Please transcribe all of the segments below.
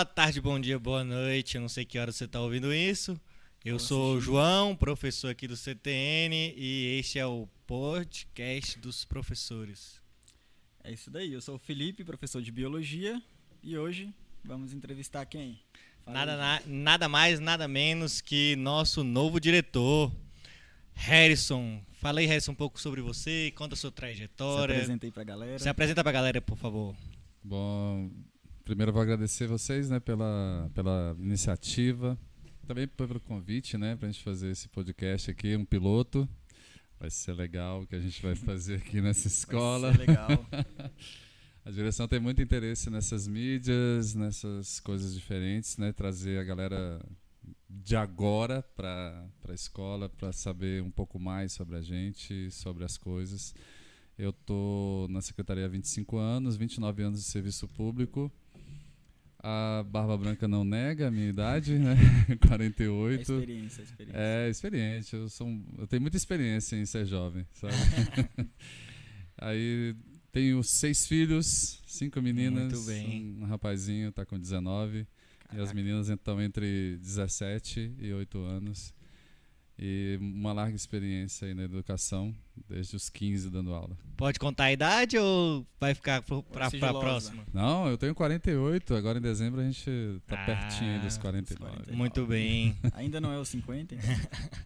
Boa tarde, bom dia, boa noite. Eu não sei que hora você está ouvindo isso. Eu sou o João, professor aqui do CTN, e este é o podcast dos professores. É isso daí, eu sou o Felipe, professor de Biologia, e hoje vamos entrevistar quem? Nada mais, nada menos que nosso novo diretor, Harrison. Fala aí, Harrison, um pouco sobre você, conta a sua trajetória. Se apresenta aí pra galera. Se apresenta pra galera, por favor. Bom, primeiro eu vou agradecer vocês, né, pela iniciativa, também pelo convite, né, pra gente fazer esse podcast aqui, um piloto. Vai ser legal o que a gente vai fazer aqui nessa escola. Vai ser legal. A direção tem muito interesse nessas mídias, nessas coisas diferentes, né, trazer a galera de agora para a escola, para saber um pouco mais sobre a gente, sobre as coisas. Eu estou na secretaria há 25 anos, 29 anos de serviço público. A barba branca não nega a minha idade, né? 48. Experiência. É, experiente. Eu tenho muita experiência em ser jovem, sabe? Aí tenho 6 filhos, 5 meninas. Muito bem. Um rapazinho está com 19. Caraca. E as meninas estão entre 17 e 8 anos. E uma larga experiência aí na educação, desde os 15 dando aula. Pode contar a idade ou vai ficar para a próxima? Não, eu tenho 48, agora em dezembro a gente tá pertinho aí dos 49. 49. Muito bem. Ainda não é os 50?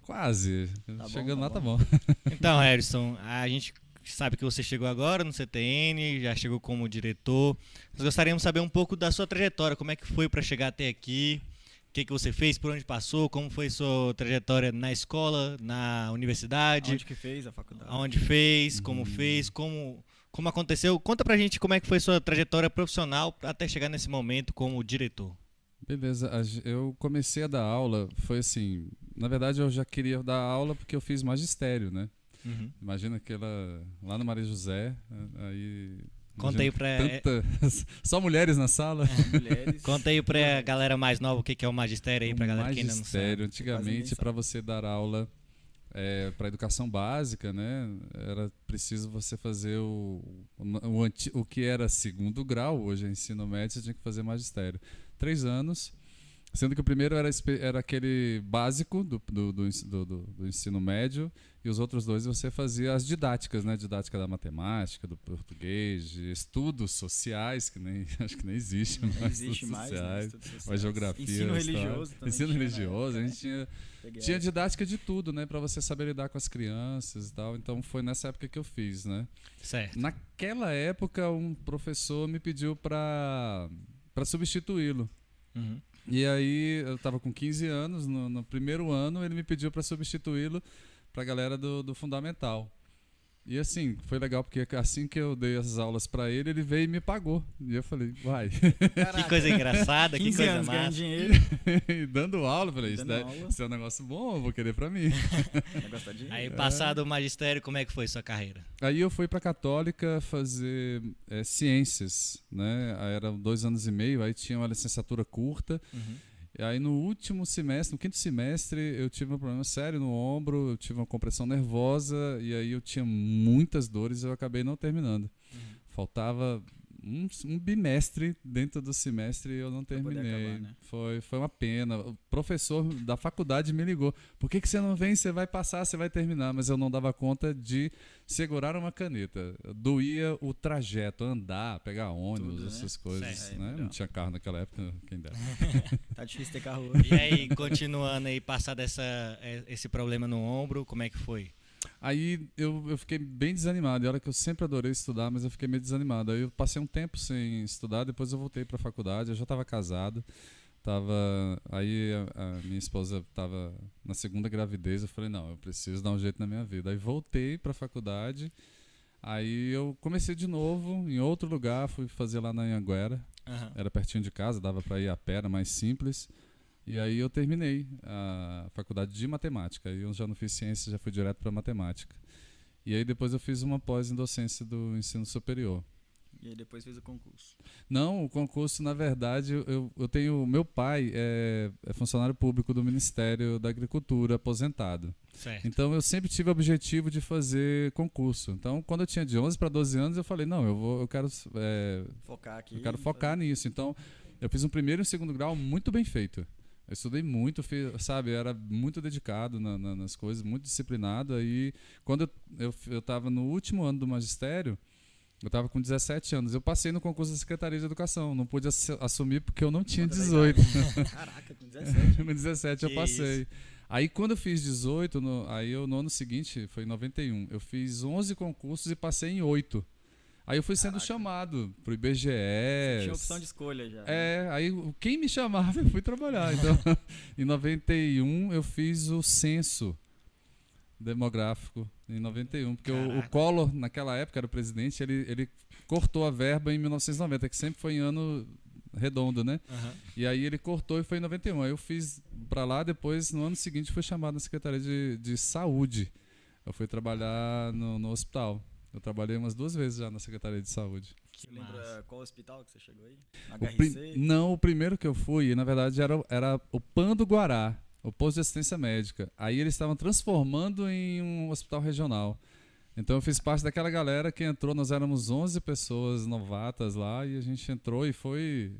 Quase, Tá chegando bom, lá tá tá bom. bom. Então, Harrison, a gente sabe que você chegou agora no CTN, já chegou como diretor. Nós gostaríamos de saber um pouco da sua trajetória, como é que foi para chegar até aqui, o que você fez, por onde passou, como foi sua trajetória na escola, na universidade, Onde que fez a faculdade? aonde fez, como aconteceu. Conta pra gente como é que foi sua trajetória profissional até chegar nesse momento como diretor. Beleza, eu comecei a dar aula, foi assim, na verdade eu já queria dar aula porque eu fiz magistério, né? Imagina lá no Maria José, aí... Conta aí pra... Só mulheres na sala? Mulheres. Conta aí pra galera mais nova o que é o magistério aí, pra galera que ainda não sabe. Magistério, antigamente, para você dar aula para educação básica, né, era preciso você fazer o que era segundo grau, hoje é ensino médio, você tinha que fazer magistério. 3 anos, sendo que o primeiro era aquele básico do ensino médio, e os outros 2 você fazia as didáticas, né? Didática da matemática, do português, de estudos sociais, que acho que nem existe mais. Não existe mais, né? Sociais, Estudos sociais. a geografia. Ensino a história. religioso também. Ensino tinha na religioso, época, a gente né? tinha didática de tudo, né? Para você saber lidar com as crianças e tal. Então foi nessa época que eu fiz, né? Certo. Naquela época, um professor me pediu para substituí-lo. E aí, eu estava com 15 anos, no primeiro ano, ele me pediu para substituí-lo para a galera do Fundamental. E assim, foi legal, porque assim que eu dei as aulas para ele, ele veio e me pagou. E eu falei, vai. Que coisa engraçada, que 15 coisa anos ganhando massa. dinheiro. E dando aula, eu falei, isso Dando aula. é um negócio bom, eu vou querer para mim. Negócio de dinheiro. Aí, passado o magistério, como é que foi sua carreira? Aí eu fui para a Católica fazer ciências, né? Aí eram 2 anos e meio, aí tinha uma licenciatura curta. E aí no último semestre, no 5º semestre, eu tive um problema sério no ombro, eu tive uma compressão nervosa e aí eu tinha muitas dores e eu acabei não terminando. Faltava um bimestre dentro do semestre e eu não terminei. Acabar, né? Foi uma pena. O professor da faculdade me ligou. Por que você não vem? Você vai passar, você vai terminar. Mas eu não dava conta de segurar uma caneta. Doía o trajeto, andar, pegar ônibus, Tudo, né? essas coisas. Certo. Né? Não tinha carro naquela época, quem dera. Tá difícil ter carro hoje. E aí, continuando aí, passado esse problema no ombro, como é que foi? Aí eu fiquei bem desanimado. E olha que eu sempre adorei estudar, mas eu fiquei meio desanimado. Aí eu passei um tempo sem estudar, depois eu voltei para a faculdade. Eu já estava casado. Aí a minha esposa estava na 2ª gravidez. Eu falei, não, eu preciso dar um jeito na minha vida. Aí voltei para a faculdade. Aí eu comecei de novo em outro lugar. Fui fazer lá na Anhanguera. Era pertinho de casa, dava para ir a pé, era mais simples. E aí eu terminei a faculdade de matemática. Aí eu já não fiz ciência, já fui direto para matemática. E aí depois eu fiz uma pós em docência do ensino superior. E aí depois fez o concurso. Não, o concurso, na verdade, eu tenho... Meu pai é funcionário público do Ministério da Agricultura, aposentado. Certo. Então eu sempre tive o objetivo de fazer concurso. Então quando eu tinha de 11 para 12 anos, eu falei, não, eu quero Focar aqui. eu quero focar nisso. Então eu fiz um primeiro e um segundo grau muito bem feito. Eu estudei muito, sabe, era muito dedicado nas coisas, muito disciplinado. Aí, quando eu estava no último ano do magistério, eu estava com 17 anos. Eu passei no concurso da Secretaria de Educação. Não pude assumir porque eu não tinha 18. Caraca, com 17. Com 17 eu passei. Isso. Aí, quando eu fiz 18, aí no ano seguinte, foi em 91, eu fiz 11 concursos e passei em 8. Aí eu fui sendo chamado pro IBGE. Você tinha opção de escolha já. Aí quem me chamava eu fui trabalhar. Então, em 91 eu fiz o censo demográfico, em 91, porque o Collor, naquela época, era o presidente, ele cortou a verba em 1990, que sempre foi em ano redondo, né? Uhum. E aí ele cortou e foi em 91. Aí eu fiz pra lá, depois, no ano seguinte, fui chamado na Secretaria de Saúde. Eu fui trabalhar no hospital. Eu trabalhei umas 2 vezes já na Secretaria de Saúde. Você lembra qual hospital que você chegou aí? Na Não, o primeiro que eu fui, na verdade, era o PAN do Guará, o posto de assistência médica. Aí eles estavam transformando em um hospital regional. Então eu fiz parte daquela galera que entrou, nós éramos 11 pessoas novatas lá e a gente entrou e foi...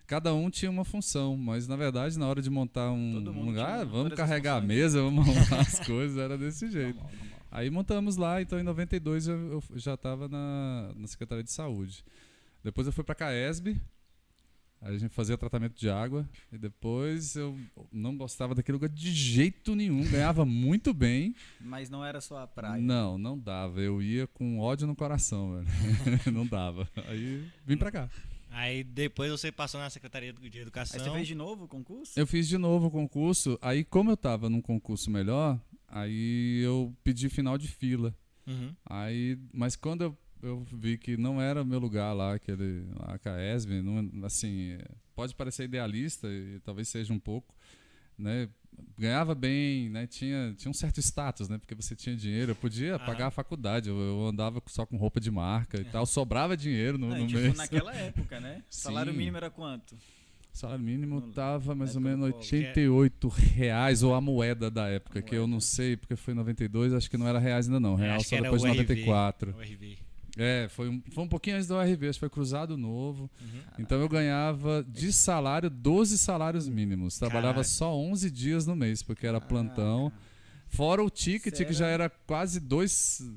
Cada um tinha uma função, mas na verdade na hora de montar um lugar, vamos carregar a mesa, vamos arrumar as coisas, era desse jeito. Normal. Aí montamos lá, então em 92 eu já estava na Secretaria de Saúde. Depois eu fui para a CAESB, aí a gente fazia tratamento de água, e depois eu não gostava daquele lugar de jeito nenhum, ganhava muito bem. Mas não era só a praia. Não dava, eu ia com ódio no coração, velho. Não dava. Aí vim para cá. Aí depois você passou na Secretaria de Educação. Aí você fez de novo o concurso? Eu fiz de novo o concurso, aí como eu estava num concurso melhor, aí eu pedi final de fila. Uhum. Mas quando eu vi que não era meu lugar lá, a CAESB, não, assim, pode parecer idealista, e talvez seja um pouco, né? Ganhava bem, né? Tinha um certo status, né? Porque você tinha dinheiro, eu podia pagar a faculdade, eu andava só com roupa de marca e tal, sobrava dinheiro no tipo, mês. naquela época, né? O salário mínimo era quanto? O salário mínimo tava mais ou época menos do R$88, ou a moeda da época, que eu não sei, porque foi em 92, acho que não era reais ainda não, real acho só que depois de era o 94. O RV. Foi um pouquinho antes do RV, acho que foi Cruzado Novo. Uhum. Então eu ganhava de salário 12 salários mínimos. Trabalhava Caraca. só 11 dias no mês, porque era plantão. Fora o ticket, que já era quase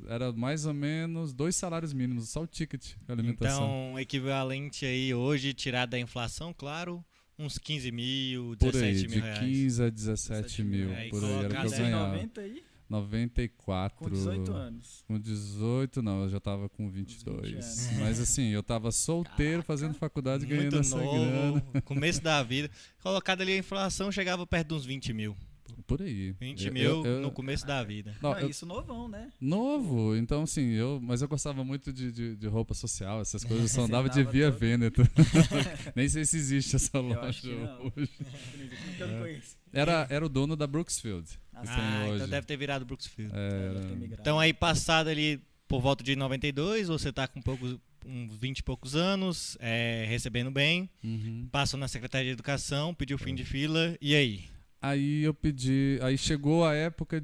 era mais ou menos 2 salários mínimos, só o ticket, a alimentação. Então, equivalente aí hoje, tirado da inflação, claro, uns 15 mil, Por aí, 17 mil de reais. 15 a 17 mil, Aí por aí era o que eu colocado Em ganhava. 90 aí? 94. Com 18 anos. Com 18, não, eu já tava com 22. 20 anos. Mas assim, eu tava solteiro, fazendo faculdade, ganhando Muito essa grana. novo, começo da vida. Colocado ali a inflação, chegava perto de uns 20 mil. Por aí. 20 Eu- mil eu- no começo da vida. Não, Não, isso novão, né? Novo, então assim, mas eu gostava muito de roupa social, essas coisas, eu só Você andava de andava Via todo- Veneto. Nem sei se existe essa Eu acho que loja não. hoje. Nunca me conheço. Era o dono da Brooksfield, que tem hoje. Então deve ter virado Brooksfield. Deve ter migrado. Então aí passado ali por volta de 92, você tá com uns 20 e poucos anos, recebendo bem, Uhum. passou na Secretaria de Educação, pediu fim de fila, e aí? Aí eu pedi, aí chegou a época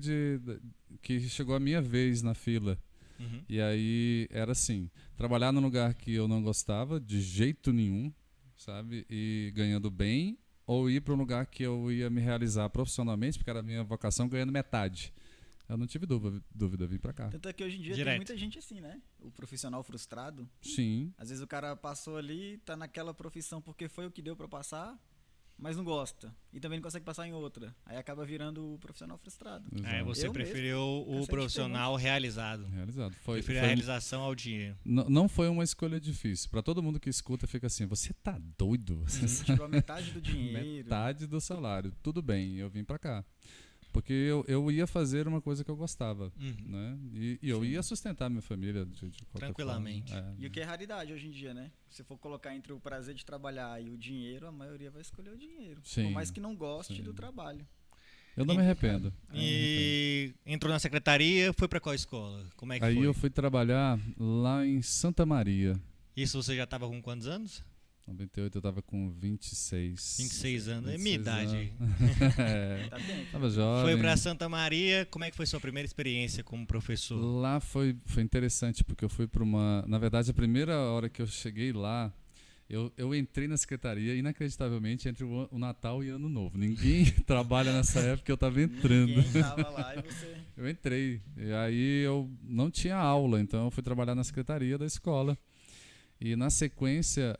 que chegou a minha vez na fila. Uhum. E aí era assim, trabalhar num lugar que eu não gostava de jeito nenhum, sabe? E ganhando bem, ou ir para um lugar que eu ia me realizar profissionalmente, porque era a minha vocação, ganhando metade. Eu não tive dúvida, vim para cá. Tanto é que hoje em dia Direto. tem muita gente assim, né? O profissional frustrado. Sim. Às vezes o cara passou ali, tá naquela profissão porque foi o que deu pra passar, mas não gosta. E também não consegue passar em outra. Aí acaba virando o profissional frustrado. Aí você Eu preferiu o cansei de profissional realizado. Realizado. Preferiu a realização ao dinheiro. Não foi uma escolha difícil. Para todo mundo que escuta, fica assim: você tá doido? Você sabe? Tipo, a metade do dinheiro. Metade do salário. Tudo bem, eu vim para cá. Porque eu ia fazer uma coisa que eu gostava, Uhum. né? E eu ia sustentar minha família de qualquer Tranquilamente. forma. E o que é raridade hoje em dia, né? Se for colocar entre o prazer de trabalhar e o dinheiro, a maioria vai escolher o dinheiro. Sim, Por mais que não goste sim. do trabalho. Eu não me arrependo. E entrou na secretaria, foi pra qual escola? Como é que Aí foi? eu fui trabalhar lá em Santa Maria. Isso você já tava com quantos anos? Em 98 eu tava com 26. 26 anos, é 26 minha idade. É, Tá bem. tava jovem. Foi pra Santa Maria, como é que foi sua primeira experiência como professor? Lá foi interessante, porque eu fui para uma... Na verdade, a primeira hora que eu cheguei lá, Eu entrei na secretaria, inacreditavelmente, entre o Natal e Ano Novo. Ninguém trabalha nessa época, eu estava entrando. Ninguém tava lá e você... Eu entrei. E aí eu não tinha aula, então eu fui trabalhar na secretaria da escola. E na sequência,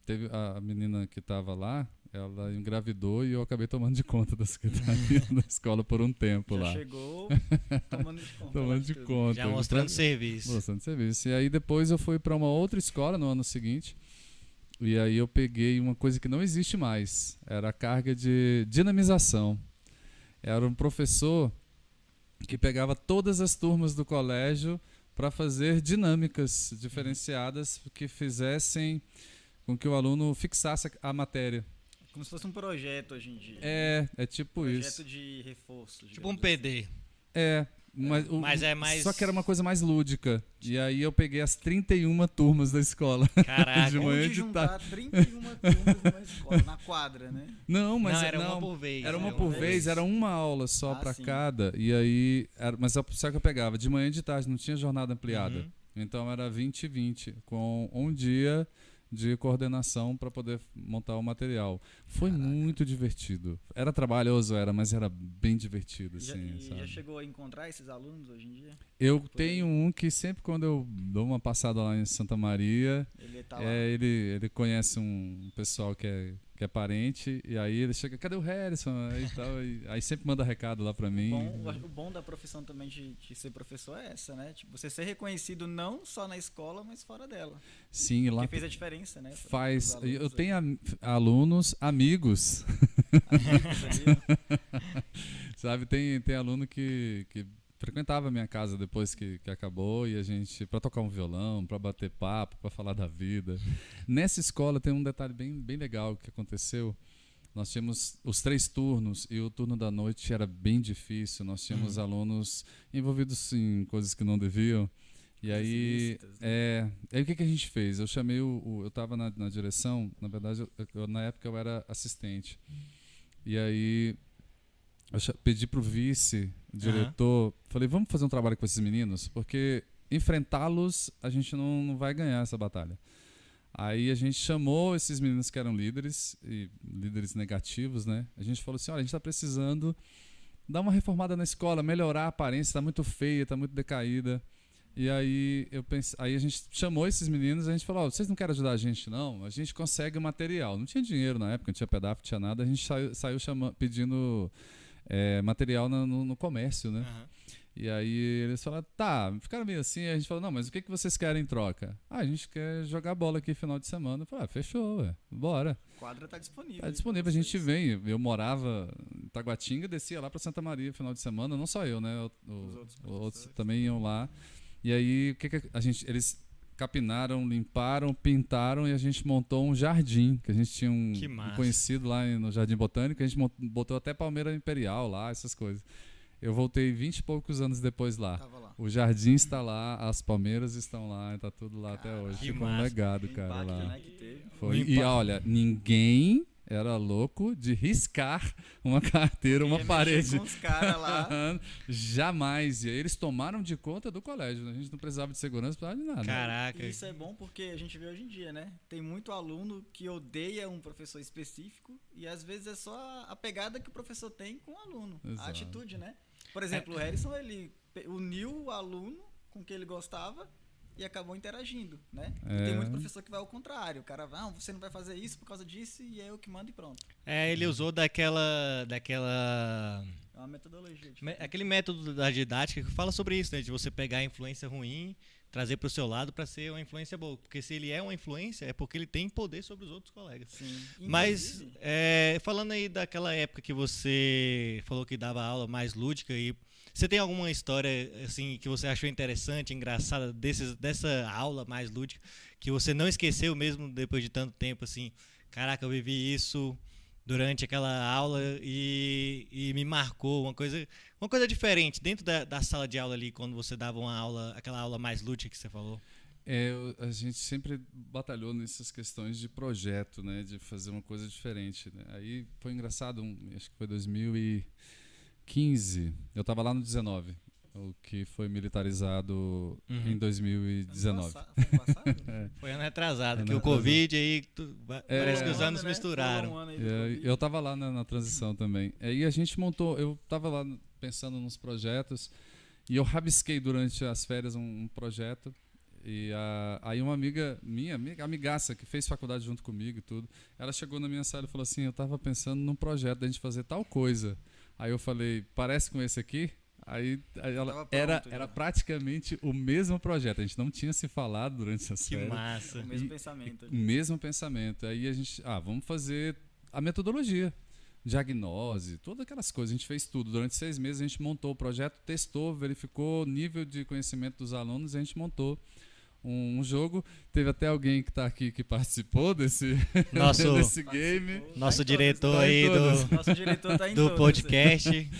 teve a menina que estava lá, ela engravidou e eu acabei tomando de conta da secretaria da escola por um tempo Já lá. chegou tomando de conta. Tomando de conta. Já mostrando serviço. Mostrando serviço. E aí depois eu fui para uma outra escola no ano seguinte. E aí eu peguei uma coisa que não existe mais. Era a carga de dinamização. Era um professor que pegava todas as turmas do colégio para fazer dinâmicas diferenciadas que fizessem com que o aluno fixasse a matéria. Como se fosse um projeto hoje em dia. É tipo isso. Projeto de reforço. Tipo um PD. Mas é mais... Só que era uma coisa mais lúdica. E aí eu peguei as 31 turmas da escola. Caraca. De manhã Onde de juntar 31 turmas numa escola, na quadra, né? Não, mas não, era uma por vez. Era uma por vez, era uma aula só para cada. E aí, mas só que eu pegava de manhã e de tarde, não tinha jornada ampliada. Uhum. Então era 20 e 20, com um dia de coordenação para poder montar o material. Foi muito divertido. Era trabalhoso, mas era bem divertido. Assim, Já chegou a encontrar esses alunos hoje em dia? Eu tenho um que sempre quando eu dou uma passada lá em Santa Maria, Ele tá lá. ele conhece um pessoal que é parente, e aí ele chega, cadê o Harrison? Aí sempre manda recado lá pra mim. O bom da profissão também de ser professor é essa, né? Tipo, você ser reconhecido não só na escola, mas fora dela. Sim, lá que fez a diferença, né? Faz. Eu tenho alunos, amigos. Sabe, tem aluno que frequentava a minha casa depois que acabou, e a gente, para tocar um violão, para bater papo, para falar da vida. Nessa escola tem um detalhe bem legal que aconteceu. Nós tínhamos os 3 turnos e o turno da noite era bem difícil. Nós tínhamos alunos envolvidos em coisas que não deviam. E aí, aí o que a gente fez? Eu chamei eu estava na direção, na verdade, na época eu era assistente. E aí eu pedi pro vice-diretor, falei, vamos fazer um trabalho com esses meninos, porque enfrentá-los a gente não vai ganhar essa batalha. Aí a gente chamou esses meninos que eram líderes, e líderes negativos, né? A gente falou assim, olha, a gente está precisando dar uma reformada na escola, melhorar a aparência, está muito feia, está muito decaída. E aí aí a gente chamou esses meninos, a gente falou, vocês não querem ajudar a gente não? A gente consegue o material. Não tinha dinheiro na época, não tinha pedaço, não tinha nada, a gente saiu pedindo material no comércio, né? Uhum. E aí eles falaram, tá, ficaram meio assim, a gente falou, não, mas o que vocês querem em troca? A gente quer jogar bola aqui final de semana. Eu falei, fechou, bora. A quadra tá disponível. Tá disponível, a gente vem. Eu morava em Taguatinga, descia lá pra Santa Maria final de semana, não só eu, né? Os outros também iam lá. E aí, eles capinaram, limparam, pintaram e a gente montou um jardim, que a gente tinha um conhecido lá no Jardim Botânico, a gente botou até palmeira imperial lá, essas coisas. Eu voltei 20 e poucos anos depois lá. O jardim está lá, as palmeiras estão lá, está tudo lá até hoje. Ficou um legado, cara, lá. Né, que teve. E olha, ninguém era louco de riscar uma carteira, uma parede. Com os caras lá. Jamais. E aí eles tomaram de conta do colégio. A gente não precisava de segurança, não precisava de nada. Caraca. E isso é bom porque a gente vê hoje em dia, né? Tem muito aluno que odeia um professor específico e às vezes é só a pegada que o professor tem com o aluno. Exato. A atitude, né? Por exemplo, o Harrison, ele uniu o aluno com quem ele gostava e acabou interagindo, né? E tem muito professor que vai ao contrário. O cara vai, você não vai fazer isso por causa disso e é eu que mando e pronto. Ele usou daquela É uma metodologia. aquele método da didática que fala sobre isso, né? De você pegar a influência ruim, trazer para o seu lado para ser uma influência boa. Porque se ele é uma influência, é porque ele tem poder sobre os outros colegas. Sim. Mas, falando aí daquela época que você falou que dava aula mais lúdica, e você tem alguma história assim que você achou interessante, engraçada dessa aula mais lúdica, que você não esqueceu mesmo depois de tanto tempo, assim, caraca, eu vivi isso durante aquela aula e me marcou uma coisa diferente dentro da sala de aula ali, quando você dava aquela aula mais lúdica que você falou? A gente sempre batalhou nessas questões de projeto, né, de fazer uma coisa diferente, né? Aí foi engraçado, acho que foi 2015, eu estava lá no 19, o que foi militarizado em 2019. Foi passado? Foi ano retrasado, Ano que o retrasado. Covid aí, parece que os Rolou um anos ano, né? misturaram. Rolou um ano aí do E Covid. eu tava lá na transição também. E a gente montou, eu tava lá pensando nos projetos e eu rabisquei durante as férias um projeto. E aí uma amiga minha, amigaça, que fez faculdade junto comigo e tudo, ela chegou na minha sala e falou assim, eu tava pensando num projeto da gente fazer tal coisa. Aí eu falei, parece com esse aqui? Aí ela, Tava pronto, era já. praticamente o mesmo projeto. A gente não tinha se falado durante essas Que férias. massa. O mesmo E- pensamento. O mesmo pensamento. Aí a gente, vamos fazer a metodologia, diagnose, todas aquelas coisas. A gente fez tudo. Durante 6 meses a gente montou o projeto, testou, verificou o nível de conhecimento dos alunos e a gente montou um jogo. Teve até alguém que está aqui que participou desse, Nosso, desse game. Participou. nosso Tá em diretor tá em aí todas. Nosso diretor tá em do todas. podcast.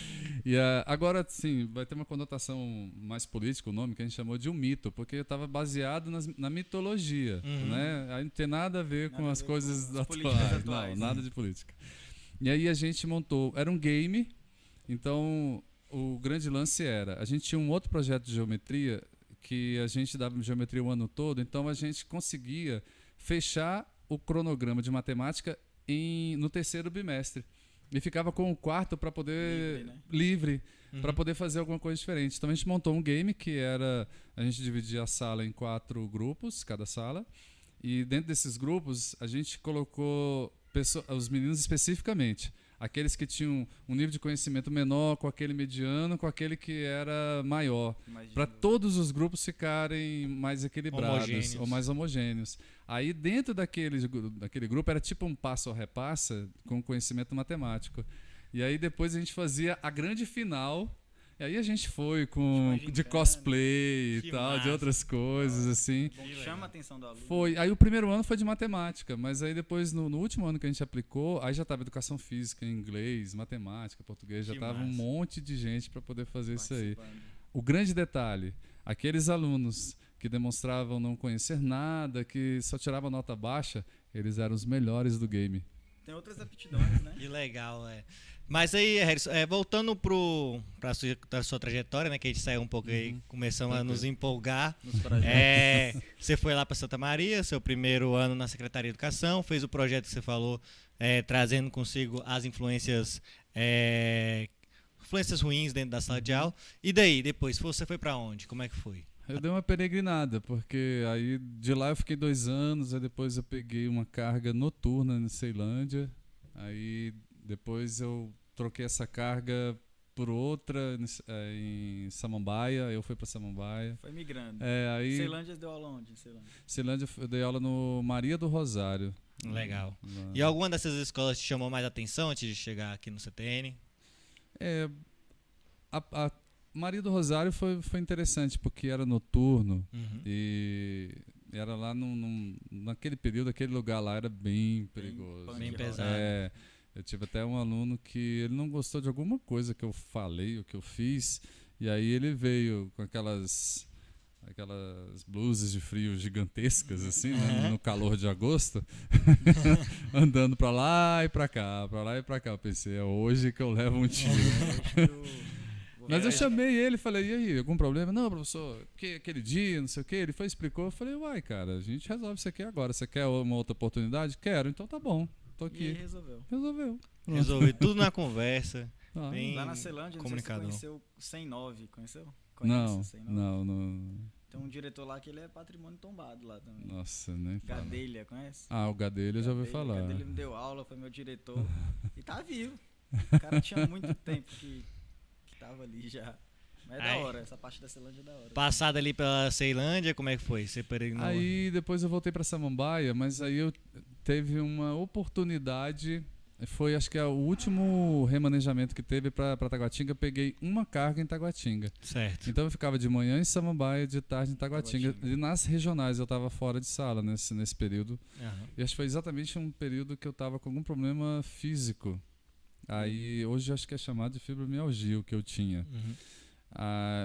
E agora, sim, vai ter uma conotação mais política o nome, que a gente chamou de um mito, porque estava baseado na mitologia, Uhum. né? Aí não tem nada a ver Nada com a as ver coisas com as políticas atuais. atuais. Não, nada de política. E aí a gente montou, era um game, então o grande lance era, a gente tinha um outro projeto de geometria, que a gente dava geometria o ano todo, então a gente conseguia fechar o cronograma de matemática no terceiro bimestre. E ficava com o quarto para poder Livre, né? livre Uhum. para poder fazer alguma coisa diferente. Então a gente montou um game que era, a gente dividia a sala em 4 grupos, cada sala, e dentro desses grupos a gente colocou os meninos especificamente, aqueles que tinham um nível de conhecimento menor com aquele mediano, com aquele que era maior, Mais para de- todos os grupos ficarem mais equilibrados Homogêneos. ou mais homogêneos. Aí dentro daquele grupo era tipo um passo ou repassa com conhecimento matemático. E aí depois a gente fazia a grande final. E aí a gente foi Tipo, de gincana. cosplay Que e tal, de massa. outras coisas assim. Bom, Que chama legal. a atenção do aluno. Foi. Aí o primeiro ano foi de matemática, mas aí depois no último ano que a gente aplicou, aí já estava educação física, inglês, matemática, português, já Que tava um massa. monte de gente para poder fazer isso aí. Participando. O grande detalhe, aqueles alunos que demonstravam não conhecer nada, que só tiravam nota baixa, eles eram os melhores do game. Tem outras aptidões, né? Que legal, é. Mas aí, Harrison, voltando pra sua trajetória, né? Que a gente saiu um pouco aí, começamos a nos empolgar. Nos projetos. Você foi lá para Santa Maria, seu primeiro ano na Secretaria de Educação, fez o projeto que você falou, trazendo consigo as influências ruins dentro da sala de aula. E daí, depois, você foi para onde? Como é que foi? Eu dei uma peregrinada, porque aí de lá eu fiquei 2 anos, aí depois eu peguei uma carga noturna na Ceilândia, aí depois eu troquei essa carga por outra em Samambaia, eu fui para Samambaia. Foi migrando. Aí Ceilândia deu aula onde? em Ceilândia? Ceilândia eu dei aula no Maria do Rosário. Legal. Lá. E alguma dessas escolas te chamou mais atenção antes de chegar aqui no CTN? A Maria do Rosário foi interessante, porque era noturno Uhum. e era lá naquele período, aquele lugar lá era bem perigoso. punk Bem rock. pesado. Eu tive até um aluno que ele não gostou de alguma coisa que eu falei, ou que eu fiz, e aí ele veio com aquelas blusas de frio gigantescas, assim, né, no calor de agosto, andando pra lá e pra cá, pra lá e pra cá. Eu pensei, é hoje que eu levo um tiro. Mas eu chamei ele e falei, e aí, algum problema? Não, professor, que aquele dia, não sei o que, ele foi explicou, eu falei, uai, cara, a gente resolve isso aqui agora. Você quer uma outra oportunidade? Quero, então tá bom, tô E aqui. resolveu. Resolveu. Pronto. Resolvi tudo na conversa. Ah, Bem Lá na Ceilândia, não comunicador. sei se você conheceu o 109, conheceu? não, Conhece o 109? não. Tem um diretor lá que ele é patrimônio tombado lá também. Nossa, nem fala. Gadelha, conhece? Ah, o Gadelha eu já ouvi falar. Gadelha me deu aula, foi meu diretor. E tá vivo. O cara tinha muito tempo que tava ali já. Mas é da Aí. hora, essa parte da Ceilândia é da hora. Passado ali pela Ceilândia, como é que foi? Você peregrinou? Aí depois eu voltei pra Samambaia, mas aí eu teve uma oportunidade. Foi, acho que é o último remanejamento que teve para Taguatinga. Eu peguei uma carga em Taguatinga. Certo. Então eu ficava de manhã em Samambaia, de tarde em Taguatinga. Taguatinga. E nas regionais eu estava fora de sala nesse período. Aham. E acho que foi exatamente um período que eu estava com algum problema físico. Aí hoje acho que é chamado de fibromialgia o que eu tinha. Uhum.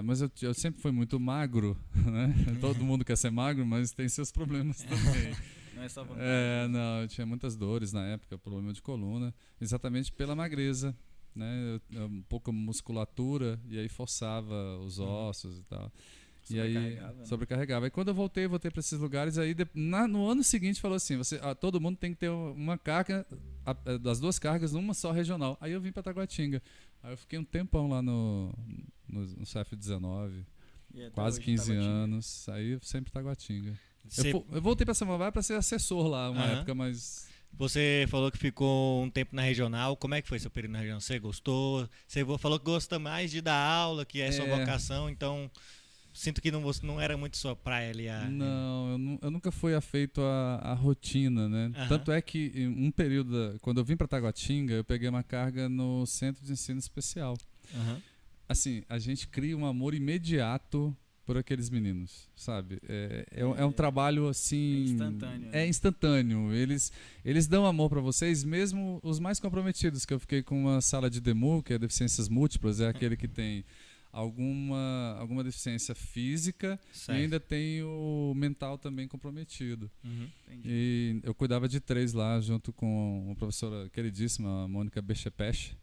Mas eu sempre fui muito magro, né? Todo mundo quer ser magro, mas tem seus problemas também. Não é só vantagem. Não, eu tinha muitas dores na época, problema de coluna, exatamente pela magreza. né? Um pouco musculatura, e aí forçava os ossos e tal. E aí sobrecarregava. Aí quando eu voltei para esses lugares, aí no ano seguinte falou assim, todo mundo tem que ter uma carga, das 2 cargas, numa só regional. Aí eu vim para Taguatinga. Aí eu fiquei um tempão lá no CF19, quase 15 anos. Aí sempre Taguatinga. Eu voltei para Samambaia para ser assessor lá uma época, mas... Você falou que ficou um tempo na regional. Como é que foi seu período na regional? Você gostou? Você falou que gosta mais de dar aula, que é sua vocação, então sinto que não era muito sua praia ali. Não, eu nunca fui afeito à rotina, né? Tanto é que em um período, quando eu vim para Taguatinga, eu peguei uma carga no Centro de Ensino Especial. Assim, a gente cria um amor imediato por aqueles meninos, sabe? É um trabalho assim... É instantâneo. É instantâneo. Eles dão amor para vocês, mesmo os mais comprometidos, que eu fiquei com uma sala de DEMU, que é deficiências múltiplas, é aquele que tem alguma deficiência física, certo, e ainda tem o mental também comprometido. E eu cuidava de 3 lá, junto com uma professora queridíssima, a Mônica Bechepesh.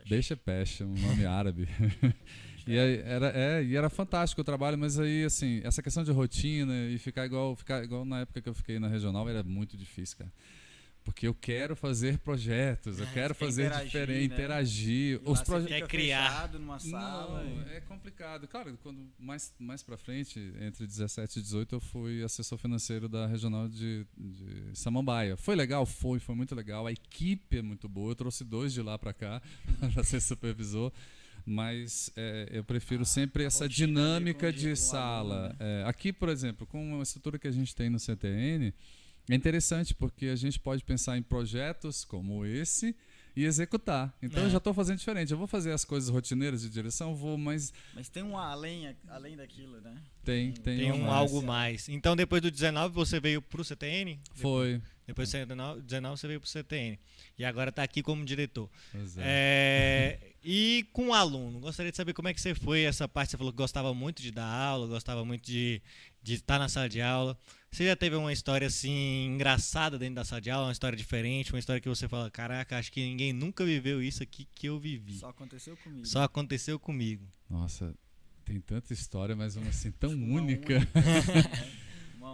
Bechepesh, um nome árabe. E aí era fantástico o trabalho, mas aí, assim, essa questão de rotina e ficar igual na época que eu fiquei na regional era muito difícil, cara. Porque eu quero fazer projetos, eu quero fazer diferente, né? Interagir. Os projetos criar numa sala. Não, é complicado. Claro, quando mais para frente, entre 17 e 18, eu fui assessor financeiro da regional de Samambaia. Foi legal? Foi muito legal. A equipe é muito boa. Eu trouxe 2 de lá para cá para ser supervisor. Mas eu prefiro sempre essa dinâmica de sala. Aqui, por exemplo, com a estrutura que a gente tem no CTN, é interessante porque a gente pode pensar em projetos como esse e executar. Então eu já estou fazendo diferente. Eu vou fazer as coisas rotineiras de direção, mas tem um além daquilo, né? Tem algo mais. Então depois do 19 você veio pro CTN? Foi. Depois do 19 você veio pro CTN. E agora está aqui como diretor. E com o aluno, gostaria de saber como é que você foi essa parte. Você falou que gostava muito de dar aula, gostava muito de estar na sala de aula. Você já teve uma história assim engraçada dentro da sala de aula, uma história diferente, uma história que você fala, caraca, acho que ninguém nunca viveu isso aqui que eu vivi. Só aconteceu comigo. Nossa, tem tanta história, mas uma assim tão única.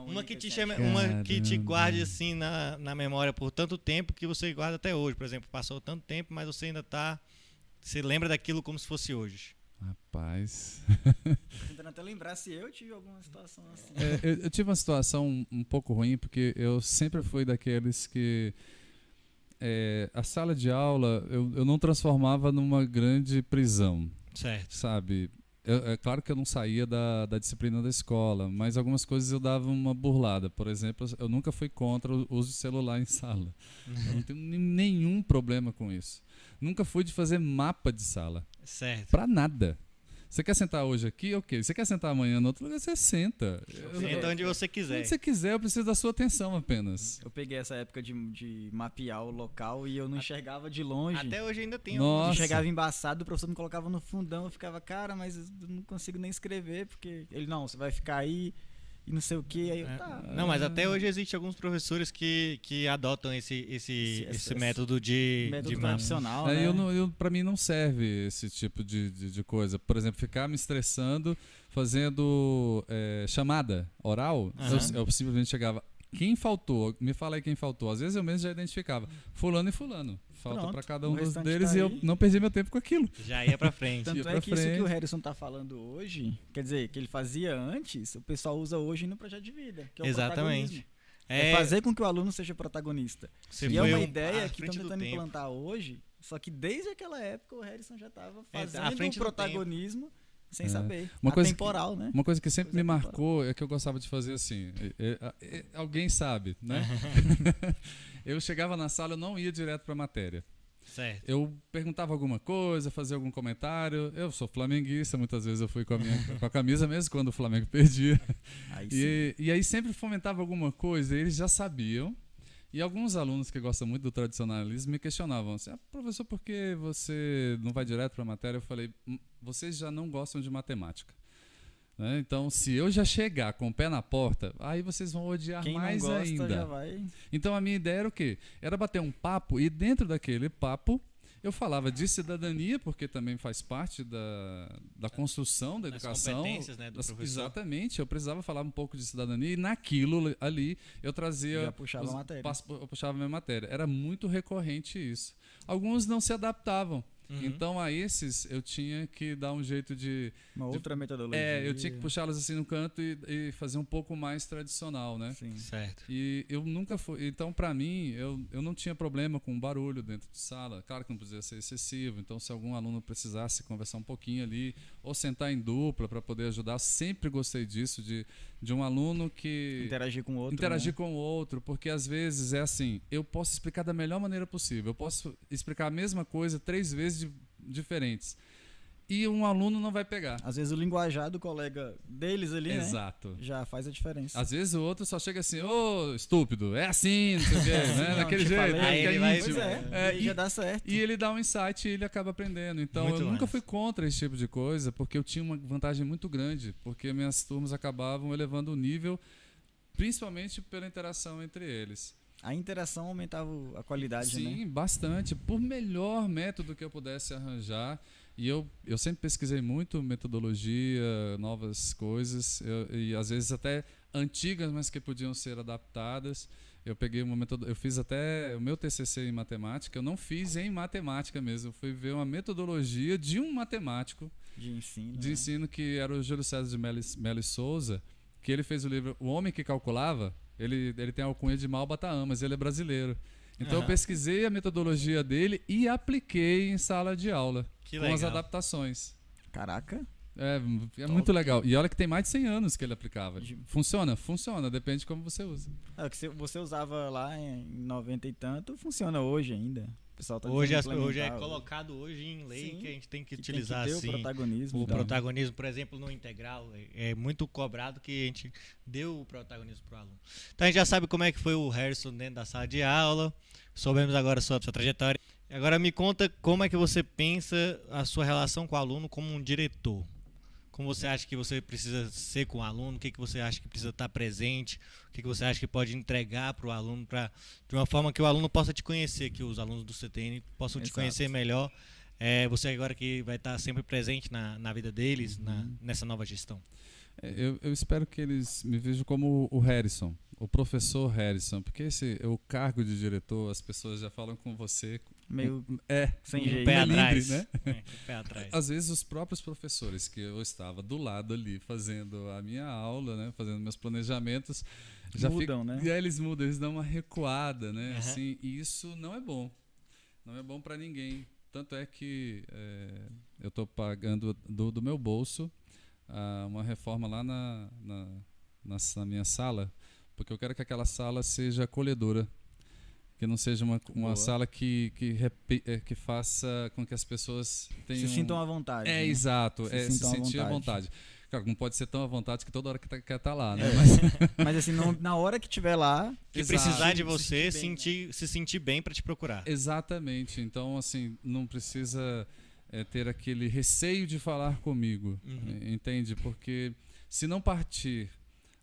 Uma que te chama, uma que te guarde assim na memória por tanto tempo que você guarda até hoje. Por exemplo, passou tanto tempo, mas você ainda você lembra daquilo como se fosse hoje. Rapaz. Tô tentando até lembrar se eu tive alguma situação assim. Eu tive uma situação um pouco ruim, porque eu sempre fui daqueles que a sala de aula eu não transformava numa grande prisão. Certo. Sabe? É claro que eu não saía da disciplina da escola, mas algumas coisas eu dava uma burlada. Por exemplo, eu nunca fui contra o uso de celular em sala. Eu não tenho nenhum problema com isso. Nunca fui de fazer mapa de sala. Certo. Pra nada. Você quer sentar hoje aqui? Ok. Você quer sentar amanhã no outro lugar? Você senta. Senta onde você quiser. Onde você quiser, eu preciso da sua atenção apenas. Eu peguei essa época de mapear o local e eu não enxergava de longe. Até hoje ainda tem. Nossa. Eu enxergava embaçado, o professor me colocava no fundão, eu ficava, cara, mas eu não consigo nem escrever, porque ele, não, você vai ficar aí e não sei o que. Aí eu, tá. Não, mas até hoje existem alguns professores que adotam esse método de tradicional, né? né? Pra mim não serve esse tipo de coisa. Por exemplo, ficar me estressando fazendo chamada oral, eu simplesmente chegava, quem faltou? Me fala aí quem faltou. Às vezes eu mesmo já identificava, fulano e fulano. Falta para cada um deles e eu não perdi meu tempo com aquilo. Já ia pra frente. Tanto é que isso que o Harrison tá falando hoje, quer dizer, que ele fazia antes, o pessoal usa hoje no projeto de vida, que é o protagonismo. É fazer com que o aluno seja protagonista. E é uma ideia que estão tentando implantar hoje, só que desde aquela época o Harrison já estava fazendo o protagonismo sem saber. Atemporal, né? Uma coisa que sempre me marcou é que eu gostava de fazer assim, alguém sabe, né? Eu chegava na sala, eu não ia direto para a matéria. Certo. Eu perguntava alguma coisa, fazia algum comentário. Eu sou flamenguista, muitas vezes eu fui com a camisa mesmo quando o Flamengo perdia. E aí sempre fomentava alguma coisa, e eles já sabiam. E alguns alunos que gostam muito do tradicionalismo me questionavam assim, professor, por que você não vai direto para a matéria? Eu falei, vocês já não gostam de matemática. Né? Então, se eu já chegar com o pé na porta, aí vocês vão odiar mais ainda. Já vai... Então, a minha ideia era o quê? Era bater um papo e dentro daquele papo Eu falava de cidadania, porque também faz parte da construção da educação. Das competências, né, do professor. Exatamente, eu precisava falar um pouco de cidadania e naquilo ali eu trazia... Já puxava a matéria. Eu puxava a minha matéria. Era muito recorrente isso. Alguns não se adaptavam. Então, a esses, eu tinha que dar um jeito de... Uma outra metodologia. Eu tinha que puxá-los assim no canto e fazer um pouco mais tradicional, né? Sim. Certo. E eu nunca fui... Então, para mim, eu não tinha problema com barulho dentro de sala. Claro que não precisa ser excessivo. Então, se algum aluno precisasse conversar um pouquinho ali, ou sentar em dupla para poder ajudar, eu sempre gostei disso, de um aluno que... Interagir com o outro. Interagir com o outro, porque às vezes é assim, eu posso explicar da melhor maneira possível. Eu posso explicar a mesma coisa 3 vezes diferentes. E um aluno não vai pegar. Às vezes o linguajar do colega deles ali, Exato. né? Já faz a diferença. Às vezes o outro só chega assim, ô, estúpido, é assim, não sei o quê, né? Não, Daquele te jeito. falei, aí ele vai- Pois e já dá certo. E ele dá um insight e ele acaba aprendendo. Então, Muito eu nunca massa. fui contra esse tipo de coisa, porque eu tinha uma vantagem muito grande, porque minhas turmas acabavam elevando o nível, principalmente pela interação entre eles. A interação aumentava a qualidade, né? Sim, bastante. Por melhor método que eu pudesse arranjar. E eu sempre pesquisei muito metodologia, novas coisas, e às vezes até antigas, mas que podiam ser adaptadas. Eu peguei eu fiz até o meu TCC em matemática. Eu não fiz em matemática mesmo. Eu fui ver uma metodologia de um matemático De ensino. de né? ensino que era o Júlio César de Melo e Souza, que ele fez o livro O Homem que Calculava. Ele tem a alcunha de Malbataã, mas ele é brasileiro. Então eu pesquisei a metodologia dele e apliquei em sala de aula, Que com legal. as adaptações. Caraca. É muito legal. E olha que tem mais de 100 anos que ele aplicava. Funciona? Funciona, depende de como você usa. É, o que você usava lá em 90 e tanto, funciona hoje ainda. O pessoal tá Hoje, tentando hoje é implementar colocado hoje em lei Sim, que a gente tem que que utilizar tem que ter assim. o protagonismo. O e tal. protagonismo, por exemplo, no integral, é muito cobrado que a gente deu o protagonismo para o aluno. Então a gente já sabe como é que foi o Harrison dentro da sala de aula, soubemos agora sobre sua trajetória. Agora me conta como é que você pensa a sua relação com o aluno como um diretor. Como você acha que você precisa ser com o aluno? O que você acha que precisa estar presente? O que você acha que pode entregar para o aluno de uma forma que o aluno possa te conhecer, que os alunos do CTN possam te Exato. conhecer melhor? Você agora que vai estar sempre presente na vida deles, nessa nova gestão. Eu espero que eles me vejam como o Harrison, o professor Harrison, porque o cargo de diretor, as pessoas já falam com você Meio sem com o jeito. Pé melindre, atrás. né? Pé atrás. Às vezes os próprios professores que eu estava do lado ali fazendo a minha aula, né, fazendo meus planejamentos, já Mudam, né? E aí eles mudam, eles dão uma recuada, né? Uhum. Assim, e isso não é bom. Não é bom para ninguém. Tanto é que eu estou pagando do meu bolso uma reforma lá na minha sala, porque eu quero que aquela sala seja acolhedora. Que não seja uma sala que faça com que as pessoas tenham... Se sintam à vontade. né? Exato. Se sintam à sentir à vontade. vontade. Claro, não pode ser tão à vontade que toda hora quer estar lá, né? Mas assim, na hora que tiver lá, Que Exato. precisar de você sentir bem, se sentir bem para te procurar. Exatamente. Então, assim, não precisa ter aquele receio de falar comigo, entende? Porque se não partir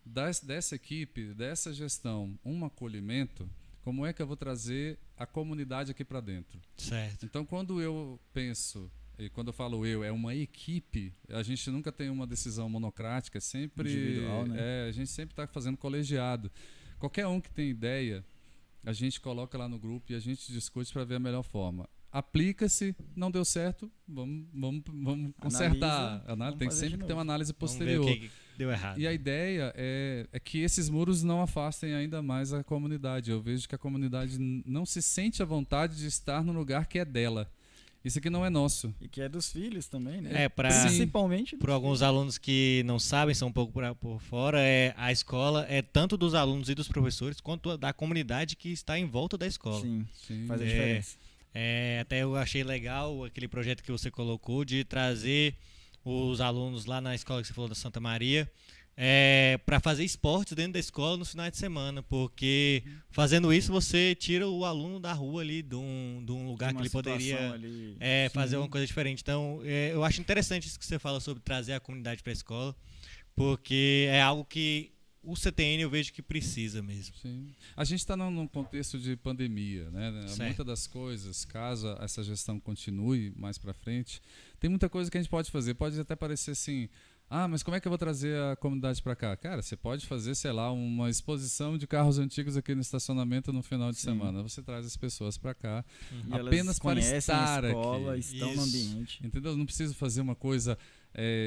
dessa equipe, dessa gestão, um acolhimento, como é que eu vou trazer a comunidade aqui para dentro? Certo. Então, quando eu penso, e quando eu falo é uma equipe, a gente nunca tem uma decisão monocrática, sempre Individual, né? a gente sempre está fazendo colegiado. Qualquer um que tem ideia, a gente coloca lá no grupo e a gente discute para ver a melhor forma. Aplica-se, não deu certo, vamos consertar. Vamos Tem fazer sempre de que ter uma novo. análise Vamos ver posterior. o que deu errado. E a ideia é que esses muros não afastem ainda mais a comunidade. Eu vejo que a comunidade não se sente à vontade de estar no lugar que é dela. Isso aqui não é nosso. e que é dos filhos também, né? Para Principalmente por alguns alunos que não sabem, são um pouco por fora, a escola é tanto dos alunos e dos professores, quanto da comunidade que está em volta da escola. Sim, Sim. faz a diferença. Até eu achei legal aquele projeto que você colocou de trazer os alunos lá na escola que você falou da Santa Maria para fazer esportes dentro da escola nos finais de semana, porque fazendo isso você tira o aluno da rua ali de um lugar que Uma ele poderia situação ali. fazer uma coisa diferente. Então eu acho interessante isso que você fala sobre trazer a comunidade para a escola, porque é algo que o CTN eu vejo que precisa mesmo. Sim. A gente está num contexto de pandemia, né? Certo. Muitas das coisas, caso essa gestão continue mais para frente, tem muita coisa que a gente pode fazer. Pode até parecer assim, mas como é que eu vou trazer a comunidade para cá? Cara, você pode fazer, sei lá, uma exposição de carros antigos aqui no estacionamento no final de semana. Você traz as pessoas para cá, E apenas para estar a escola, aqui. estão no ambiente. Entendeu? Não preciso fazer uma coisa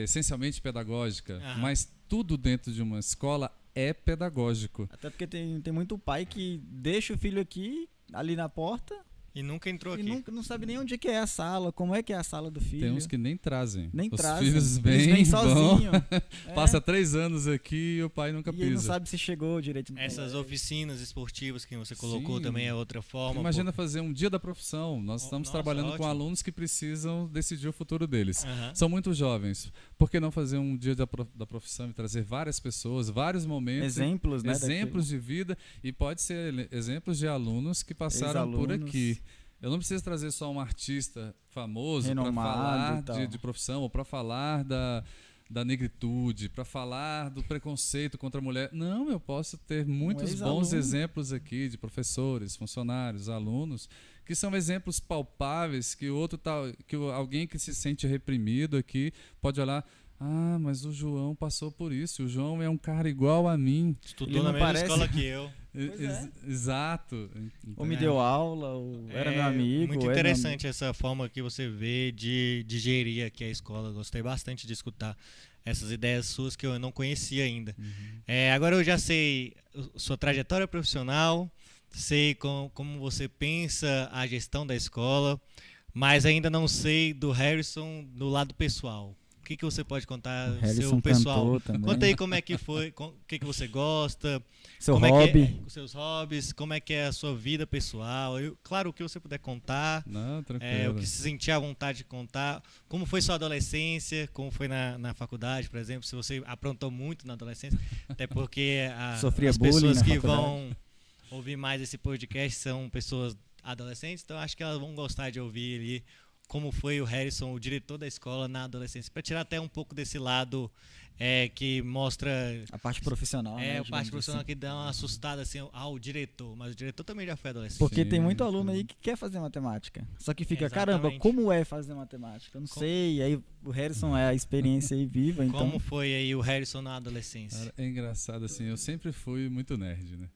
essencialmente pedagógica, Aham. mas tudo dentro de uma escola é pedagógico. Até porque tem muito pai que deixa o filho aqui, ali na porta, E nunca entrou e aqui. não sabe nem onde é que é a sala, como é que é a sala do filho. Tem uns que nem trazem. Nem Os trazem. filhos Eles vêm vão, sozinho. passa 3 anos aqui e o pai nunca E ele não pisa. sabe se chegou direito no Essas colégio. oficinas esportivas que você colocou Sim. também é outra forma. Imagina fazer um dia da profissão. Nós estamos Nossa, trabalhando com ótimo. alunos que precisam decidir o futuro deles. Aham. São muito jovens. Por que não fazer um dia da profissão e trazer várias pessoas, vários momentos, Exemplos, né? exemplos de vida, e pode ser exemplos de alunos que passaram por Ex-alunos. aqui. Eu não preciso trazer só um artista famoso para Renomado falar e tal. de profissão, ou para falar da negritude, para falar do preconceito contra a mulher. Não, eu posso ter muitos bons ex-aluno. exemplos aqui de professores, funcionários, alunos, que são exemplos palpáveis que alguém que se sente reprimido aqui pode olhar. Mas o João passou por isso. O João é um cara igual a mim. Estudou Ele na não mesma parece- escola que eu. Pois é. Exato. Ou me deu aula, ou era meu amigo. Muito ou é meu interessante essa forma que você vê de gerir aqui a escola. Gostei bastante de escutar essas ideias suas que eu não conhecia ainda. Agora eu já sei sua trajetória profissional, sei como você pensa a gestão da escola, mas ainda não sei do Harrison do lado pessoal. O que você pode contar O do seu Harrison pessoal? cantor também. Conta aí como é que foi, o que você gosta, Seu como hobby. é que os seus hobbies, como é que é a sua vida pessoal. Claro, o que você puder contar, Não, tranquilo. o que se sentir à vontade de contar. Como foi sua adolescência, como foi na faculdade, por exemplo, se você aprontou muito na adolescência, até porque Sofria as bullying pessoas na que faculdade. vão ouvir mais esse podcast são pessoas adolescentes, então acho que elas vão gostar de ouvir ali como foi o Harrison, o diretor da escola na adolescência, para tirar até um pouco desse lado que mostra A parte profissional, né? a digamos parte profissional assim. que dá uma assustada assim ao diretor, mas o diretor também já foi adolescente. Porque Sim, tem muito sim. aluno aí que quer fazer matemática. Só que fica, Exatamente. caramba, como é fazer matemática? Eu não sei. E aí o Harrison é a experiência aí viva, então. Como foi aí o Harrison na adolescência? Cara, é engraçado assim, eu sempre fui muito nerd, né?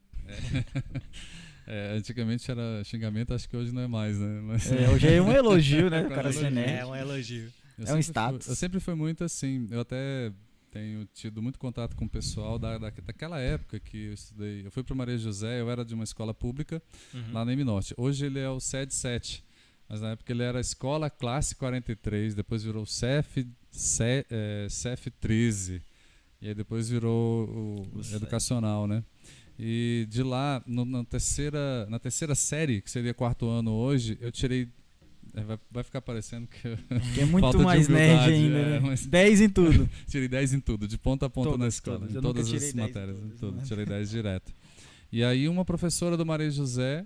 Antigamente era xingamento, acho que hoje não é mais, né? Mas, Hoje é um elogio, né? O Quando cara ser elogio. nerd. É um elogio. eu é um sempre status. eu sempre fui muito assim, eu até tenho tido muito contato com o pessoal daquela época que eu estudei. Eu fui para Maria José, eu era de uma escola pública Uhum. lá na M-Norte. Hoje ele é o SED 7, mas na época ele era a Escola Classe 43, depois virou o CEF 13, e aí depois virou o SED. educacional, né? E de lá, na terceira série, que seria 4º ano hoje, eu tirei. Vai ficar parecendo que eu Que é muito falta de mais nerd humildade, ainda, né? mas 10 em tudo. tirei 10 em tudo, de ponta a ponta na Todas, escola, todas. em Eu nunca todas tirei as 10 em matérias, em todas, tudo, né? tirei 10 direto. E aí uma professora do Maria José,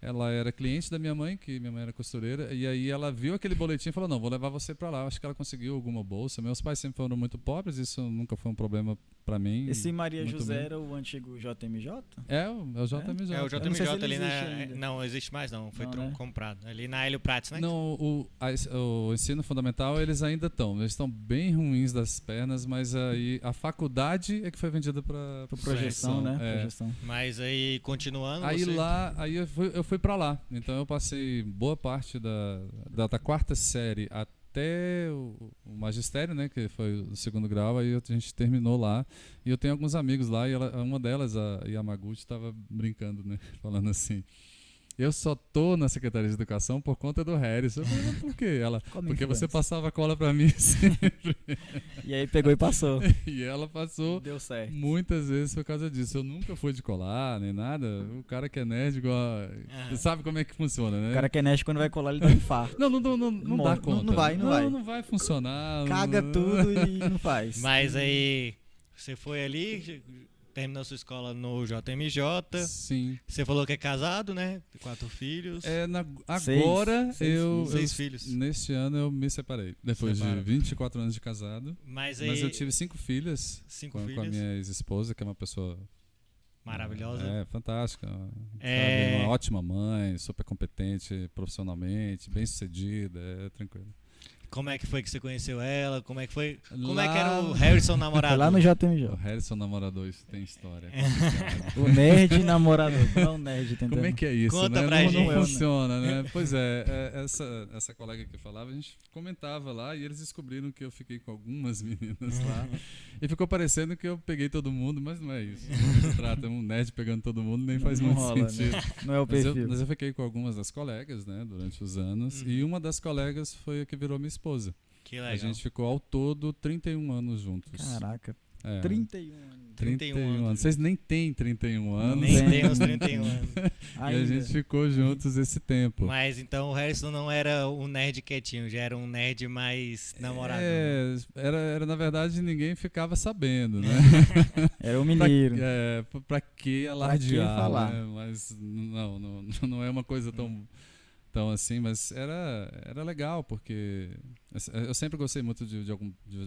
ela era cliente da minha mãe, que minha mãe era costureira, e aí ela viu aquele boletim e falou, não, vou levar você pra lá. Acho que ela conseguiu alguma bolsa. Meus pais sempre foram muito pobres, isso nunca foi um problema pra mim. Esse Maria muito José bem. era o antigo JMJ? É o JMJ. É o não sei se JMJ ele ali existe ainda. não existe mais não, foi Não, né? comprado. Ali na Hélio Prates, né? Não, o ensino fundamental eles ainda estão. Eles estão bem ruins das pernas, mas aí a faculdade é que foi vendida para Projeção, né? É. Projeção. Mas aí continuando, Aí você... lá, aí eu fui para lá. Então eu passei boa parte da 4ª série até o magistério, né, que foi o 2º grau. Aí a gente terminou lá. E eu tenho alguns amigos lá, e uma delas, a Yamaguchi, estava brincando, né, falando assim: eu só tô na Secretaria de Educação por conta do Harrison. Eu falei, mas por quê? Ela, Como porque você influência. passava cola pra mim sempre. E aí pegou e passou. E ela passou Deu certo. muitas vezes por causa disso. Eu nunca fui de colar, nem nada. O cara que é nerd, igual Aham. sabe como é que funciona, né? O cara que é nerd, quando vai colar, ele dá infarto. Não dá Morre. conta. Não vai, não vai. Não vai funcionar. Caga não- tudo e não faz. Mas aí você foi ali, terminou sua escola no JMJ. Sim. Você falou que é casado, né? Tem 4 filhos. Agora eu 6 filhos. neste ano eu me separei. Depois de 24 anos de casado. Mas aí, Mas eu tive 5 filhas, 5 com a filhos. minha ex-esposa, que é uma pessoa Maravilhosa. fantástica. É. Sabe, uma ótima mãe, super competente profissionalmente, bem sucedida, tranquilo. Como é que foi que você conheceu ela? Como é que foi? Como Lá- é que era o Harrison namorado? Foi lá no O JMJ. Harrison namorador, isso tem história. O nerd namorador, não o nerd tentando. Como é que é isso, Conta né? pra Não gente. funciona, né? Pois essa colega que falava, a gente comentava lá e eles descobriram que eu fiquei com algumas meninas lá. E ficou parecendo que eu peguei todo mundo, mas não é isso. Não se trata um nerd pegando todo mundo, nem faz Não muito rola, sentido. né? Não é o Mas perfil. eu fiquei com algumas das colegas, né, durante os anos. E uma das colegas foi a que virou minha esposa. Que legal. A gente ficou ao todo 31 anos juntos. Caraca, É, 31 anos. 31 anos. anos. Vocês nem têm 31 anos. Nem Tem. tem uns 31 anos. E a Ainda. gente ficou juntos esse tempo. Mas então o Harrison não era um nerd quietinho, já era um nerd mais namorado. Era na verdade ninguém ficava sabendo, né? Era o pra, mineiro. pra que alardear, falar? né? Mas não é uma coisa tão assim, mas era legal, porque eu sempre gostei muito de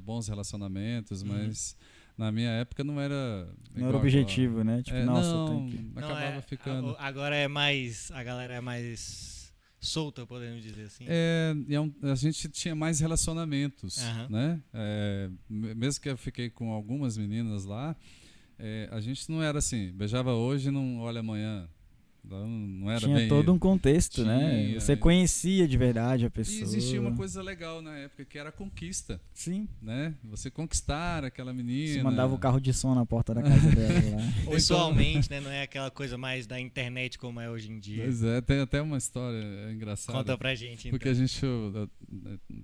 bons relacionamentos, mas na minha época não era Não era objetivo, né? Tipo, nossa, eu tenho que... Não, acabava ficando. Agora é mais. A galera é mais solta, podemos dizer assim. A gente tinha mais relacionamentos, Aham. né? Mesmo que eu fiquei com algumas meninas lá, a gente não era assim, beijava hoje e não olha amanhã. Não era Tinha bem todo um contexto, né? Tinha, Você conhecia de verdade a pessoa. E existia uma coisa legal na época, que era a conquista, Sim. né? Você conquistar aquela menina. Você mandava o carro de som na porta da casa dela lá. Pessoalmente, né? Não é aquela coisa mais da internet como é hoje em dia. Pois é, tem até uma história engraçada. Conta pra gente, então. Porque a gente eu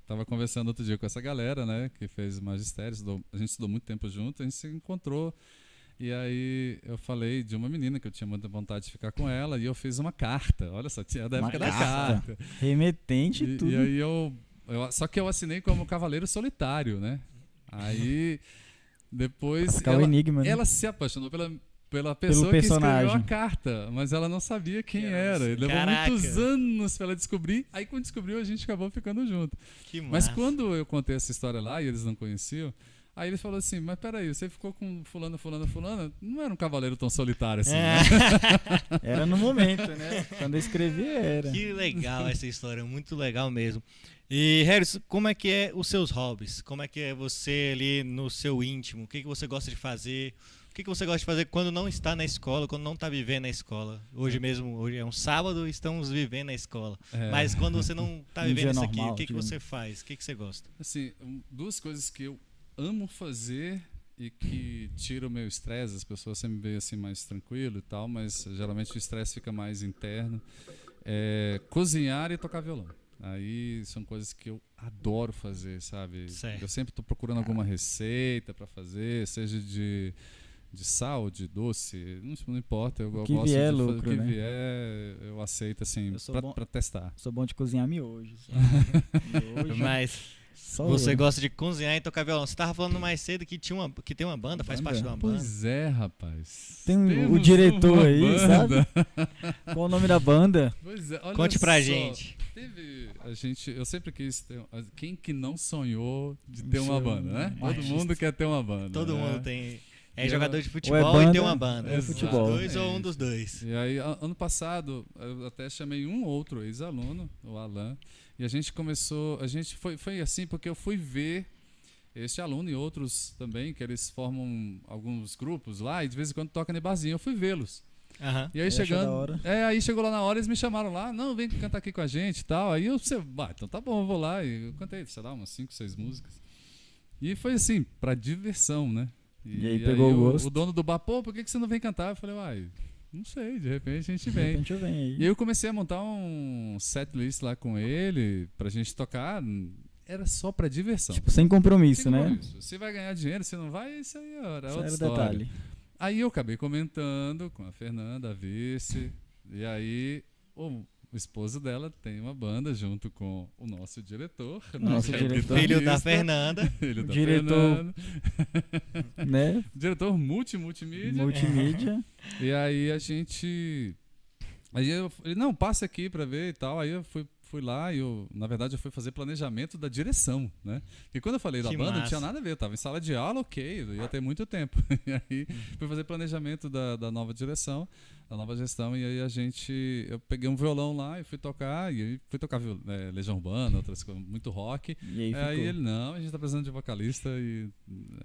tava conversando outro dia com essa galera, né? Que fez magistério, a gente estudou muito tempo junto, a gente se encontrou. E aí eu falei de uma menina que eu tinha muita vontade de ficar com ela, e eu fiz uma carta. Olha só, tinha da Uma época da carta. carta. Remetente e tudo. E aí só que eu assinei como Cavaleiro Solitário, né? Aí depois Ficar o enigma, né? ela se apaixonou pela pessoa que escreveu personagem. a carta, mas ela não sabia quem era. E levou Caraca. muitos anos pra ela descobrir. Aí quando descobriu, a gente acabou ficando junto. Que Mas massa. quando eu contei essa história lá e eles não conheciam, aí ele falou assim, mas peraí, você ficou com fulano, não era um cavaleiro tão solitário assim, né? Era no momento, né? Quando eu escrevi, era. Que legal essa história, muito legal mesmo. E, Harrison, como é que é os seus hobbies? Como é que é você ali no seu íntimo? O que você gosta de fazer? O que você gosta de fazer quando não está na escola, quando não está vivendo na escola? Hoje é um sábado e estamos vivendo na escola. Mas quando você não está Um vivendo dia isso aqui, normal, o que digamos. você faz? O que você gosta? Assim, duas coisas que eu amo fazer e que tira o meu estresse, as pessoas sempre veem assim mais tranquilo e tal, mas geralmente o estresse fica mais interno, cozinhar e tocar violão. Aí são coisas que eu adoro fazer, sabe? Certo. Eu sempre estou procurando alguma receita para fazer, seja de sal, de doce, não importa, eu que gosto vier de lucro, o que né? vier, eu aceito assim, Eu sou bom- para testar. Sou bom de cozinhar miojo. Miojo. Mas Só você eu. gosta de cozinhar e tocar violão. Você estava falando mais cedo que tem uma banda, faz parte de uma banda. Pois é, rapaz. Tem o Temos diretor uma aí, banda. Qual o nome da banda? Pois é, olha Conte pra só, gente. Eu sempre quis ter. Quem que não sonhou de ter Ser uma um banda, né? Todo artista. mundo quer ter uma banda. Todo né? mundo tem. É E eu- jogador de Ou é futebol banda, e tem uma banda. ou é futebol. Os dois ou um dos dois. E aí, ano passado, eu até chamei um outro ex-aluno, o Alan, e a gente começou. A gente foi assim porque eu fui ver este aluno e outros também, que eles formam alguns grupos lá e de vez em quando tocam em barzinho. Eu fui vê-los. Aham. E aí Acha da chegando. hora. Aí chegou lá na hora, eles me chamaram lá, não, vem cantar aqui com a gente e tal. Aí eu pensei, então tá bom, eu vou lá. E eu cantei, sei lá, umas 5, 6 músicas. E foi assim, pra diversão, né? E aí pegou o gosto. O dono do bar, pô, por que você não vem cantar? Eu falei, uai, não sei, de repente a gente De vem. repente eu venho aí. E aí eu comecei a montar um setlist lá com ele, pra gente tocar. Era só pra diversão. Tipo, sem compromisso, Sem né? compromisso. Você vai ganhar dinheiro, você não vai, isso aí era Isso outra era o história. detalhe. Aí eu acabei comentando com a Fernanda, a vice, e aí o esposo dela tem uma banda junto com o nosso diretor. Nosso que é diretor. Filho da guitarrista, Fernanda. Filho da Diretor. Fernanda. Né? Diretor multimídia. Multimídia. E aí a gente... ele, não, passe aqui pra ver e tal. Aí eu fui lá e na verdade eu fui fazer planejamento da direção, né? E quando eu falei da Que banda, não massa. tinha nada a ver. Eu tava em sala de aula, ok, ia ter muito tempo. E aí fui fazer planejamento da nova direção, da nova gestão, e aí eu peguei um violão lá e fui tocar, Legião Urbana, outras coisas, muito rock. E aí ficou. Aí ele, não, a gente tá precisando de vocalista e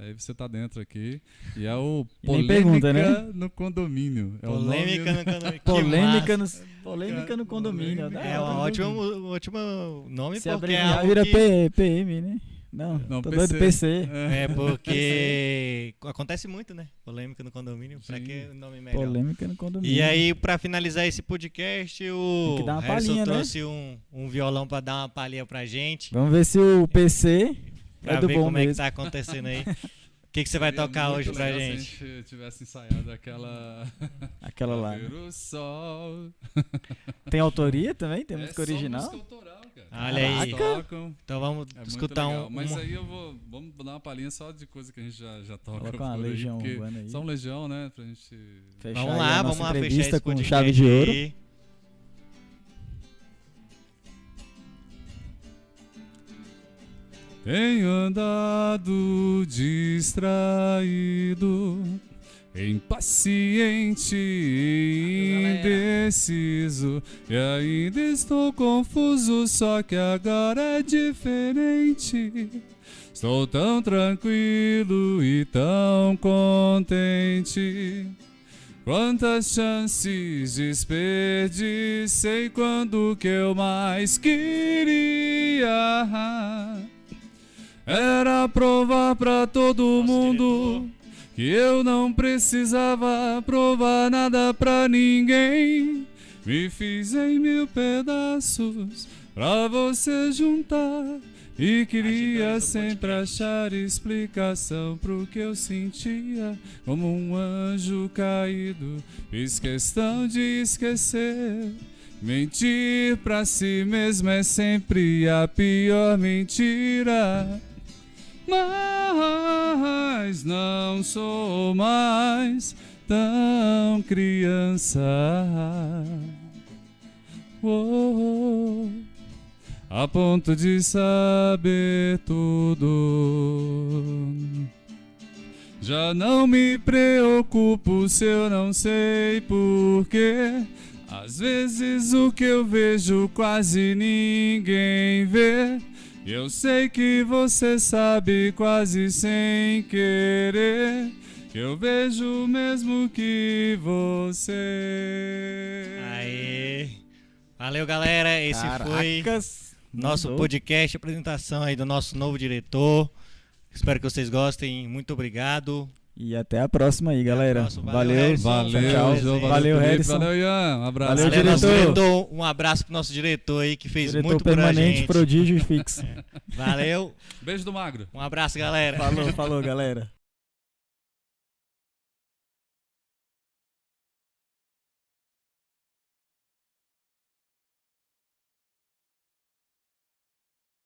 aí você tá dentro aqui. E é o E nem Polêmica pergunta, né? no Condomínio. É o Polêmica nome- no condomínio. Polêmica no condomínio. Polêmica. É um ótimo nome, Se porque é abreviar, algo vira que... PM, né? Não, Não, tô doido PC. É porque acontece muito, né? Polêmica no condomínio, pra Sim. que o nome melhor? Polêmica no condomínio. E aí, pra finalizar esse podcast, Tem o que dar uma Harrison palhinha, né? trouxe um violão pra dar uma palhinha pra gente, Vamos ver se o PC pra é do ver bom como é que mesmo. tá acontecendo aí. O que você vai Seria tocar muito hoje pra legal gente? Se a gente tivesse ensaiado aquela. Aquela lá. Ver o sol. Tem autoria também? Tem É música só original? música autoral, cara. Olha aí. Eles tocam, Então vamos é muito escutar legal. Mas uma... aí vamos dar uma palhinha só de coisa que a gente já toca. Coloca uma por aí, Legião porque Urbana aí. Só um Legião, né? Pra gente. Fechar Vamos aí lá, a vamos nossa lá fechar entrevista esse com podcast chave de ouro. aí. Tenho andado distraído, impaciente e indeciso, e ainda estou confuso, só que agora é diferente. Estou tão tranquilo e tão contente. Quantas chances desperdicei quando o que eu mais queria era provar pra todo mundo que eu não precisava provar nada pra ninguém. Me fiz em 1000 pedaços pra você juntar e queria sempre achar explicação pro que eu sentia. Como um anjo caído, fiz questão de esquecer. Mentir pra si mesmo é sempre a pior mentira. Mas não sou mais tão criança. A ponto de saber tudo. Já não me preocupo se eu não sei porquê. Às vezes o que eu vejo quase ninguém vê. Eu sei que você sabe quase sem querer que eu vejo mesmo que você. Aê! Valeu, galera. Esse foi Caracas, nosso mandou. podcast, apresentação aí do nosso novo diretor. Espero que vocês gostem. Muito obrigado. E até a próxima aí, galera. próxima. Valeu. Valeu, Harrison. Valeu, Tchau. João, Valeu, Felipe, Harrison. Valeu, Ian. Um abraço. Valeu, Valeu, nosso diretor. diretor. Um abraço pro nosso diretor aí que fez Diretor muito por a permanente, gente. prodígio e fixo. Valeu. Beijo do Magro. Um abraço, galera. Falou, galera.